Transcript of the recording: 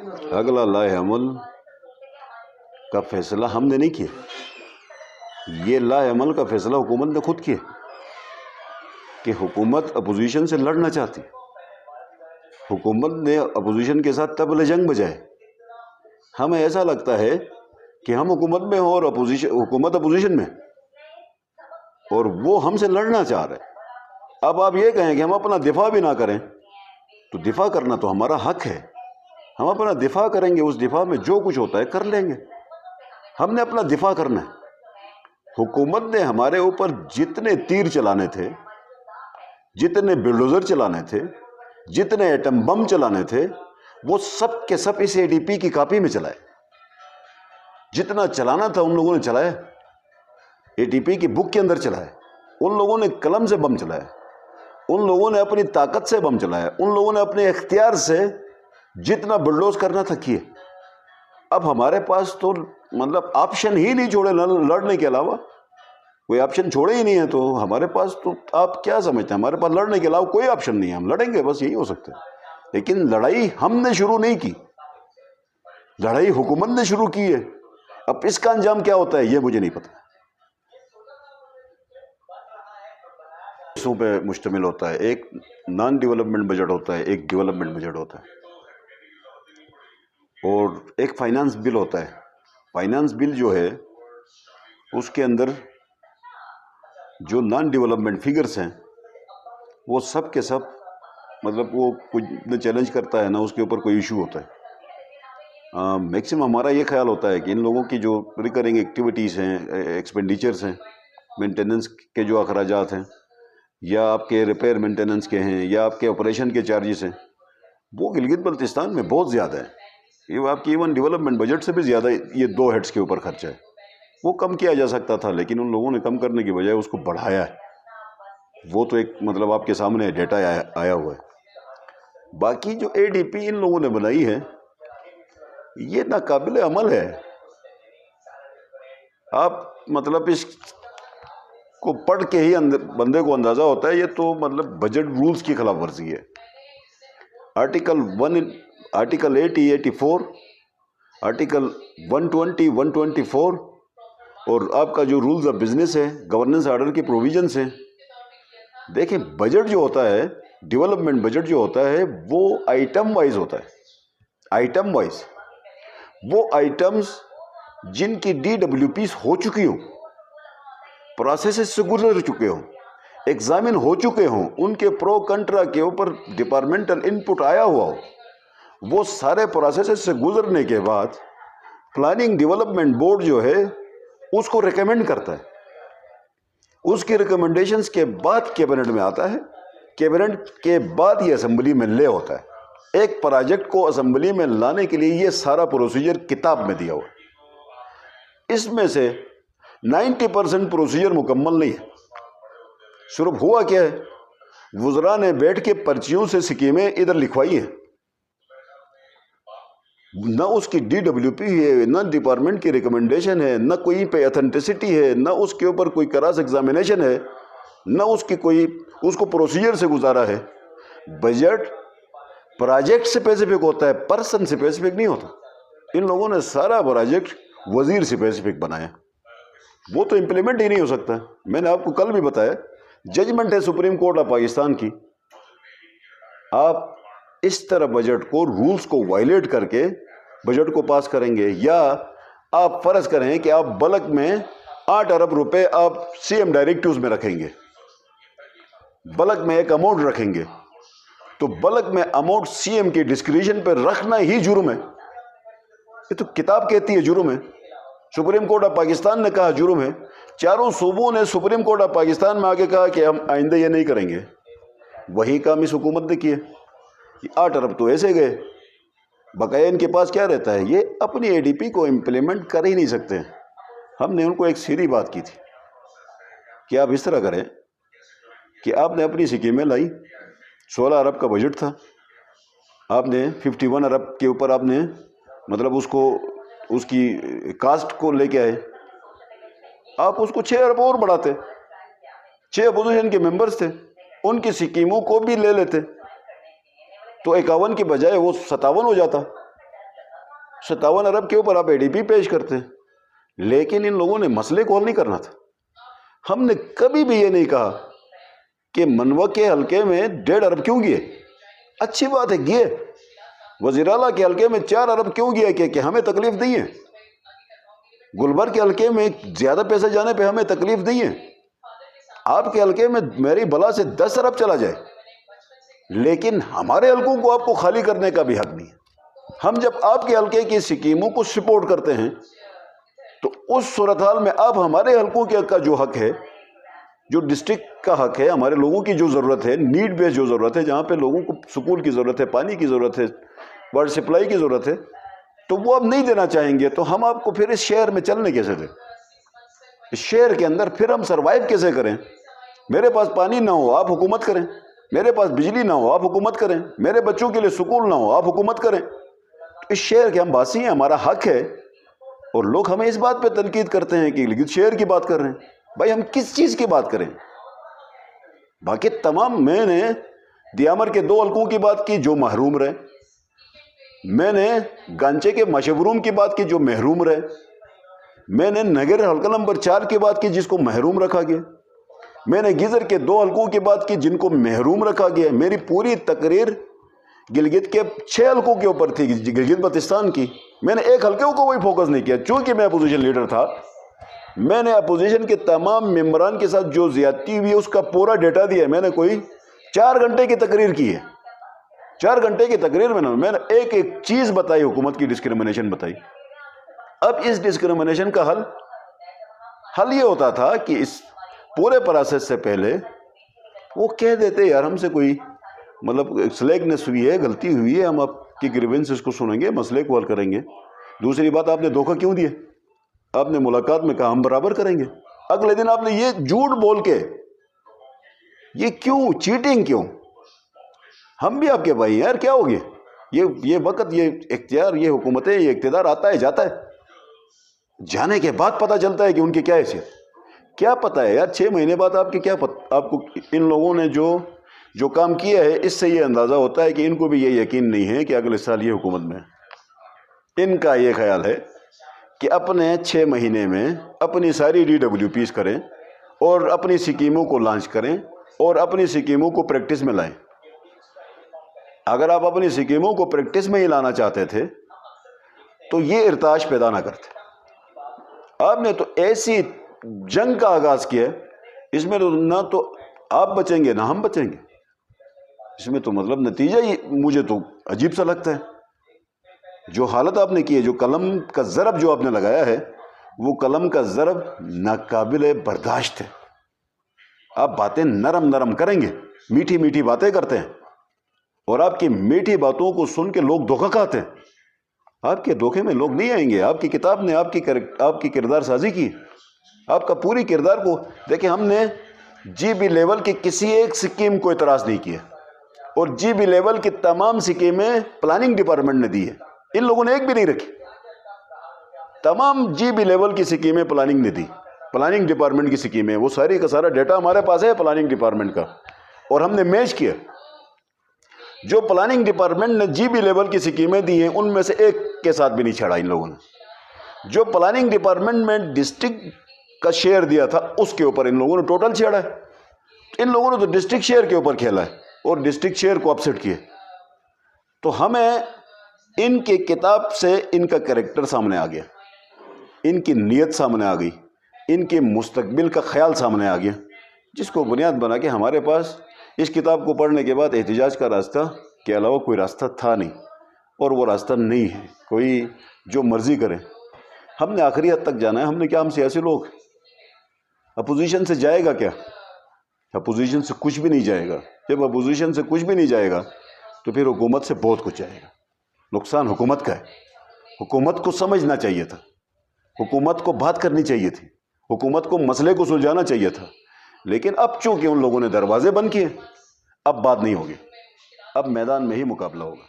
اگلا لائحہ عمل کا فیصلہ ہم نے نہیں کیا، یہ لائحہ عمل کا فیصلہ حکومت نے خود کیا کہ حکومت اپوزیشن سے لڑنا چاہتی، حکومت نے اپوزیشن کے ساتھ طبل جنگ بجائے۔ ہمیں ایسا لگتا ہے کہ ہم حکومت میں ہوں اور حکومت اپوزیشن میں، اور وہ ہم سے لڑنا چاہ رہے۔ اب آپ یہ کہیں کہ ہم اپنا دفاع بھی نہ کریں، تو دفاع کرنا تو ہمارا حق ہے، ہم اپنا دفاع کریں گے، اس دفاع میں جو کچھ ہوتا ہے کر لیں گے۔ ہم نے اپنا دفاع کرنا ہے۔ حکومت نے ہمارے اوپر جتنے تیر چلانے تھے، جتنے بلڈوزر چلانے تھے، جتنے ایٹم بم چلانے تھے، وہ سب کے سب اس ADP کی کاپی میں چلائے۔ جتنا چلانا تھا ان لوگوں نے چلایا، ADP کی بک کے اندر چلایا۔ ان لوگوں نے قلم سے بم چلایا، ان لوگوں نے اپنی طاقت سے بم چلایا، ان لوگوں نے اپنے اختیار سے جتنا بلڈوز کرنا تھا کیے۔ اب ہمارے پاس تو مطلب آپشن ہی نہیں چھوڑے لڑنے کے علاوہ، کوئی آپشن چھوڑے ہی نہیں ہے۔ تو ہمارے پاس تو آپ کیا سمجھتے ہیں؟ ہمارے پاس لڑنے کے علاوہ کوئی آپشن نہیں ہے، ہم لڑیں گے، بس یہی ہو سکتا ہے۔ لیکن لڑائی ہم نے شروع نہیں کی، لڑائی حکومت نے شروع کی ہے۔ اب اس کا انجام کیا ہوتا ہے یہ مجھے نہیں پتا۔ حصوں پہ مشتمل ہوتا ہے، ایک نان ڈیولپمنٹ بجٹ ہوتا ہے، ایک ڈیولپمنٹ بجٹ ہوتا ہے، اور ایک فائنانس بل ہوتا ہے۔ فائنانس بل جو ہے اس کے اندر جو نان ڈیولپمنٹ فگرز ہیں وہ سب کے سب مطلب وہ کچھ نہ چیلنج کرتا ہے نہ اس کے اوپر کوئی ایشو ہوتا ہے۔ میکسیمم ہمارا یہ خیال ہوتا ہے کہ ان لوگوں کی جو ریکرنگ ایکٹیویٹیز ہیں، ایکسپینڈیچرز ہیں، مینٹیننس کے جو اخراجات ہیں، یا آپ کے ریپیئر مینٹیننس کے ہیں، یا آپ کے آپریشن کے چارجز ہیں، وہ گلگت بلتستان میں بہت زیادہ ہیں۔ یہ آپ کی ایون ڈیولپمنٹ بجٹ سے بھی زیادہ یہ دو ہیڈز کے اوپر خرچہ ہے۔ وہ کم کیا جا سکتا تھا، لیکن ان لوگوں نے کم کرنے کی بجائے اس کو بڑھایا ہے۔ وہ تو ایک مطلب آپ کے سامنے ڈیٹا آیا ہوا ہے۔ باقی جو ADP ان لوگوں نے بنائی ہے یہ ناقابل عمل ہے۔ آپ مطلب اس کو پڑھ کے ہی بندے کو اندازہ ہوتا ہے یہ تو مطلب بجٹ رولز کی خلاف ورزی ہے۔ آرٹیکل 80، 84، آرٹیکل 120، 124 اور آپ کا جو رولز آف بزنس ہے، گورننس آرڈر کی پروویژنس ہیں۔ دیکھیں بجٹ جو ہوتا ہے، ڈیولپمنٹ بجٹ جو ہوتا ہے وہ آئٹم وائز ہوتا ہے، آئٹم وائز۔ وہ آئٹمز جن کی DWPs ہو چکی ہوں، پروسیسز سے گزر چکے ہوں، ایگزامن ہو چکے ہوں، ان کے پرو کنٹرا کے اوپر ڈپارٹمنٹل انپٹ آیا ہوا ہو، وہ سارے پروسیسز سے گزرنے کے بعد پلاننگ ڈیولپمنٹ بورڈ جو ہے اس کو ریکمینڈ کرتا ہے۔ اس کی ریکمنڈیشنز کے بعد کیبنٹ میں آتا ہے، کیبنٹ کے بعد یہ اسمبلی میں لے ہوتا ہے۔ ایک پروجیکٹ کو اسمبلی میں لانے کے لیے یہ سارا پروسیجر کتاب میں دیا ہوا ہے۔ اس میں سے 90% پروسیجر مکمل نہیں ہے۔ صرف ہوا کیا ہے، وزراء نے بیٹھ کے پرچیوں سے سکیمیں ادھر لکھوائی ہیں، نہ اس کی DWP ہے، نہ ڈپارٹمنٹ کی ریکمنڈیشن ہے، نہ کوئی پہ اتھینٹسٹی ہے، نہ اس کے اوپر کوئی کراس ایگزامینیشن ہے، نہ اس کو پروسیجر سے گزارا ہے۔ بجٹ پروجیکٹ اسپیسیفک ہوتا ہے، پرسن اسپیسیفک نہیں ہوتا۔ ان لوگوں نے سارا پروجیکٹ وزیر اسپیسیفک بنایا، وہ تو امپلیمنٹ ہی نہیں ہو سکتا۔ میں نے آپ کو کل بھی بتایا، ججمنٹ ہے سپریم کورٹ آف پاکستان کی، آپ اس طرح بجٹ کو رولز کو وائلیٹ کر کے بجٹ کو پاس کریں گے، یا آپ فرض کریں کہ آپ بلک میں 8 ارب روپے آپ CM ڈائریکٹیوز میں رکھیں گے، بلک میں ایک اماؤنٹ رکھیں گے، تو بلک میں اماؤنٹ CM کی ڈسکریشن پہ رکھنا ہی جرم ہے۔ یہ تو کتاب کہتی ہے جرم ہے، سپریم کورٹ آف پاکستان نے کہا جرم ہے، چاروں صوبوں نے سپریم کورٹ آف پاکستان میں آگے کہا کہ ہم آئندہ یہ نہیں کریں گے۔ وہی کام اس حکومت نے کیا۔ 8 ارب تو ایسے گئے، بقایا ان کے پاس کیا رہتا ہے، یہ اپنی ADP کو امپلیمنٹ کر ہی نہیں سکتے۔ ہم نے ان کو ایک سیدھی بات کی تھی کہ آپ اس طرح کریں کہ آپ نے اپنی سکیمیں لائی، 16 ارب کا بجٹ تھا، آپ نے 51 ارب کے اوپر آپ نے مطلب اس کی کاسٹ کو لے کے آئے، آپ اس کو 6 ارب اور بڑھاتے، 6 اپوزیشن کے ممبرز تھے، ان کی سکیموں کو بھی لے لیتے، تو 51 کی بجائے وہ 57 ہو جاتا۔ 57 अरब के ऊपर आप ADP पेश करते हैं, लेकिन इन लोगों ने मसले को हल नहीं करना था। हमने कभी भी ये नहीं कहा कि मनवा के हल्के में 1.5 अरब क्यों गिए, अच्छी बात है गिए। वज़ीराला के हल्के में 4 अरब क्यों गिया कि हमें तकलीफ दी है। गुलबर्ग के हल्के में ज़्यादा पैसे जाने पे हमें तकलीफ दी है। आपके हल्के में मेरी बला से 10 अरब चला जाए, लेकिन हमारे हल्कों को आपको खाली करने का भी हक नहीं है। हम जब आपके हल्के की स्कीमों को सपोर्ट करते हैं तो उस सूरत हाल में आप हमारे हल्कों के का जो हक है, जो डिस्ट्रिक्ट का हक है, हमारे लोगों की जो ज़रूरत है, नीड बेस्ड जो ज़रूरत है, जहाँ पे लोगों को स्कूल की ज़रूरत है, पानी की ज़रूरत है, वाटर सप्लाई की ज़रूरत है, तो वो आप नहीं देना चाहेंगे, तो हम आपको फिर इस शहर में चलने कैसे दें? इस शहर के अंदर फिर हम सर्वाइव कैसे करें? मेरे पास पानी ना हो, आप हुकूमत करें। मेरे पास बिजली ना हो, आप हुकूमत करें। मेरे बच्चों के लिए स्कूल ना हो, आप हुकूमत करें। तो इस शहर के हम वासी हैं, हमारा हक है, और लोग हमें इस बात पे तनकीद करते हैं कि शहर की बात कर रहे हैं। भाई हम किस चीज़ की बात करें? बाकी तमाम, मैंने दियामर के 2 हल्कों की बात की जो महरूम रहे, मैंने गांचे के मशवरूम की बात की जो महरूम रहे, मैंने नगर हल्का नंबर 4 की बात की जिसको महरूम रखा गया, मैंने गिजर के 2 हल्कों की बात की जिनको महरूम रखा गया। मेरी पूरी तकरीर गिलगित के 6 हल्कों के ऊपर थी, गिलगित बल्तिस्तान की। मैंने एक हल्के को कोई फोकस नहीं किया। चूंकि मैं अपोजिशन लीडर था, मैंने अपोजिशन के तमाम मेंबरान के साथ जो ज्यादती हुई है उसका पूरा डेटा दिया। मैंने कोई 4 घंटे की तकरीर की है। 4 घंटे की तकरीर में मैंने एक एक चीज बताई, हुकूमत की डिस्क्रिमिनेशन बताई। अब इस डिस्क्रिमिनेशन का हल ये होता था कि इस पूरे प्रोसेस से पहले वो कह देते यार हमसे कोई मतलब स्लैगनेस हुई है, गलती हुई है, हम आपकी ग्रीवेंसेस को सुनेंगे, मसले को हल करेंगे। दूसरी बात, आपने धोखा क्यों दिया? आपने मुलाकात में कहा हम बराबर करेंगे, अगले दिन आपने ये झूठ बोल के, ये क्यों चीटिंग क्यों? हम भी आपके भाई यार, क्या हो गया? ये वक्त, ये इख्तियार, ये हुकूमतें, ये इख्तियार आता है जाता है, जाने के बाद पता चलता है कि उनकी क्या हैसियत। क्या पता है यार 6 महीने बाद आपकी क्या पता, आपको इन लोगों ने जो काम किया है, इससे ये अंदाज़ा होता है कि इनको भी ये यकीन नहीं है कि अगले साल ये हुकूमत में। इनका ये ख्याल है कि अपने 6 महीने में अपनी सारी DWPs करें और अपनी स्कीमों को लॉन्च करें और अपनी स्कीमों को प्रैक्टिस में लाएं। अगर आप अपनी स्कीमों को प्रैक्टिस में ही लाना चाहते थे तो ये इर्ताश पैदा ना करते। आपने तो ऐसी जंग का आगाज किया, इसमें तो ना तो आप बचेंगे ना हम बचेंगे। इसमें तो मतलब नतीजा ही मुझे तो अजीब सा लगता है। जो हालत आपने की है, जो कलम का ज़रब जो आपने लगाया है, वो कलम का ज़रब नाकाबिल बर्दाश्त है। आप बातें नरम नरम करेंगे, मीठी मीठी बातें करते हैं, और आपकी मीठी बातों को सुन के लोग धोखा खाते हैं। आपके धोखे में लोग नहीं आएंगे। आपकी किताब ने आपकी किरदार साजी की, आपका पूरी किरदार को देखिए। हमने GB लेवल की किसी एक स्कीम को इतराज़ नहीं किया, और GB लेवल की तमाम स्कीमें प्लानिंग डिपार्टमेंट ने दी है। इन लोगों ने एक भी नहीं रखी। तमाम GB लेवल की स्कीमें प्लानिंग ने दी, प्लानिंग डिपार्टमेंट की स्कीमें। वो सारी का सारा डेटा हमारे पास है प्लानिंग डिपार्टमेंट का, और हमने मैच किया। जो प्लानिंग डिपार्टमेंट ने GB लेवल की स्कीमें दी हैं, उनमें से एक के साथ भी नहीं छेड़ा इन लोगों ने। जो प्लानिंग डिपार्टमेंट में डिस्ट्रिक्ट का शेयर दिया था, उसके ऊपर इन लोगों ने टोटल छेड़ा है। इन लोगों ने तो डिस्ट्रिक्ट शेयर के ऊपर खेला है और डिस्ट्रिक्ट शेयर को अपसेट किया। तो हमें इनके किताब से इनका कैरेक्टर सामने आ गया, इनकी नीयत सामने आ गई, इनके मुस्तकबिल का ख्याल सामने आ गया, जिसको बुनियाद बना के हमारे पास इस किताब को पढ़ने के बाद एहतिजाज का रास्ता के अलावा कोई रास्ता था नहीं, और वो रास्ता नहीं है। कोई जो मर्जी करे, हमने आखिरी हद तक जाना है। हमने क्या, हम सियासी लोग, अपोजिशन से जाएगा क्या? अपोजिशन से कुछ भी नहीं जाएगा। जब अपोजिशन से कुछ भी नहीं जाएगा तो फिर हुकूमत से बहुत कुछ जाएगा। नुकसान हुकूमत का है। हुकूमत को समझना चाहिए था, हुकूमत को बात करनी चाहिए थी, हुकूमत को मसले को सुलझाना चाहिए था। लेकिन अब चूंकि उन लोगों ने दरवाजे बंद किए, अब बात नहीं होगी, अब मैदान में ही मुकाबला होगा।